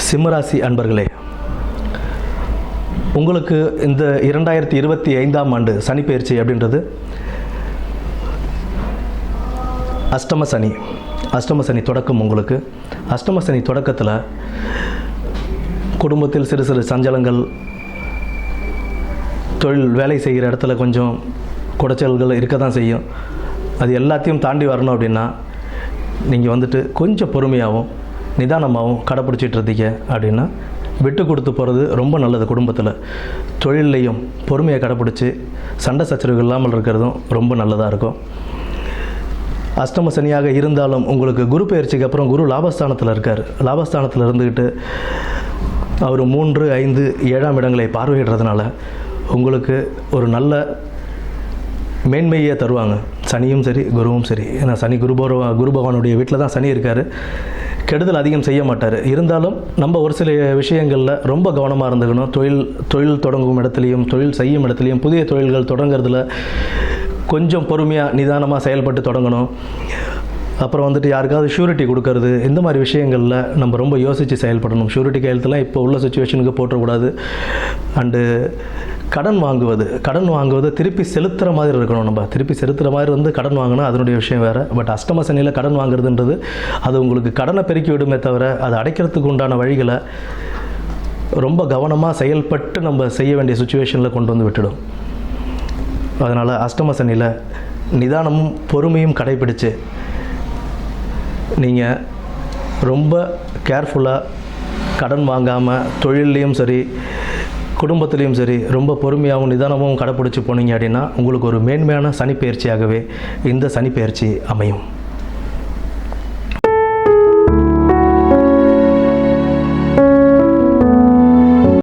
சிம்மராசி அன்பர்களே, உங்களுக்கு இந்த 2025ஆம் ஆண்டு சனி பயிற்சி அப்படின்றது அஷ்டம சனி தொடக்கம். உங்களுக்கு அஷ்டம சனி தொடக்கத்தில் குடும்பத்தில் சிறு சிறு சஞ்சலங்கள், தொழில் வேலை செய்கிற இடத்துல கொஞ்சம் குடைச்சல்கள் இருக்க தான் செய்யும். அது எல்லாத்தையும் தாண்டி வரணும் அப்படின்னா நீங்கள் கொஞ்சம் பொறுமையாகவும் நிதானமாகவும் கடைப்பிடிச்சிட்டு இருந்தீங்க அப்படின்னா விட்டு கொடுத்து போகிறது ரொம்ப நல்லது. குடும்பத்தில் தொழிலையும் பொறுமையை கடைப்பிடிச்சி சண்டை சச்சரவுகள் இல்லாமல் இருக்கிறதும் ரொம்ப நல்லதாக இருக்கும். அஷ்டம சனியாக இருந்தாலும் உங்களுக்கு குரு பயிற்சிக்கு அப்புறம் குரு லாபஸ்தானத்தில் இருக்கார். லாபஸ்தானத்தில் இருந்துக்கிட்டு அவர் 3, 5, 7ஆம் இடங்களை பார்வையிடுறதுனால உங்களுக்கு ஒரு நல்ல மேன்மையை தருவாங்க. சனியும் சரி தொழிலும் சரி. ஏன்னா சனி குரு பகவானுடைய வீட்டில் தான் சனி இருக்கார். கெடுதல் அதிகம் செய்ய மாட்டார். இருந்தாலும் நம்ம ஒரு சில விஷயங்களில் ரொம்ப கவனமாக இருந்துக்கணும். தொழில் தொடங்கும் இடத்துலையும் தொழில் செய்யும் இடத்துலையும் புதிய தொழில்கள் தொடங்கிறதுல கொஞ்சம் பொறுமையாக நிதானமாக செயல்பட்டு தொடங்கணும். அப்புறம் யாருக்காவது ஷூரிட்டி கொடுக்கறது, இந்த மாதிரி விஷயங்களில் நம்ம ரொம்ப யோசித்து செயல்படணும். ஷூரிட்டி கையெழுத்துலாம் இப்போ உள்ள சுச்சுவேஷனுக்கு போட்டக்கூடாது. அண்டு கடன் வாங்குவது திருப்பி செலுத்துகிற மாதிரி இருக்கணும். நம்ம திருப்பி செலுத்துகிற மாதிரி கடன் வாங்கினா அதனுடைய விஷயம் வேறு. பட் அஷ்டம சனியில் கடன் வாங்குறதுன்றது அது உங்களுக்கு கடனை பெருக்கி விடுமே தவிர அது அடைக்கிறதுக்கு உண்டான வழிகளை ரொம்ப கவனமாக செயல்பட்டு நம்ம செய்ய வேண்டிய சுச்சுவேஷனில் கொண்டு வந்து விட்டுடும். அதனால் அஷ்டம சனியில் நிதானமும் பொறுமையும் கடைப்பிடிச்சு நீங்கள் ரொம்ப கேர்ஃபுல்லாக கடன் வாங்காமல் தொழிலையும் சரி குடும்பத்திலையும் சரி ரொம்ப பொறுமையாகவும் நிதானமும் கடைப்பிடிச்சி போனீங்க அப்படின்னா உங்களுக்கு ஒரு மேன்மையான சனிப்பெயர்ச்சியாகவே இந்த சனிப்பெயர்ச்சி அமையும்.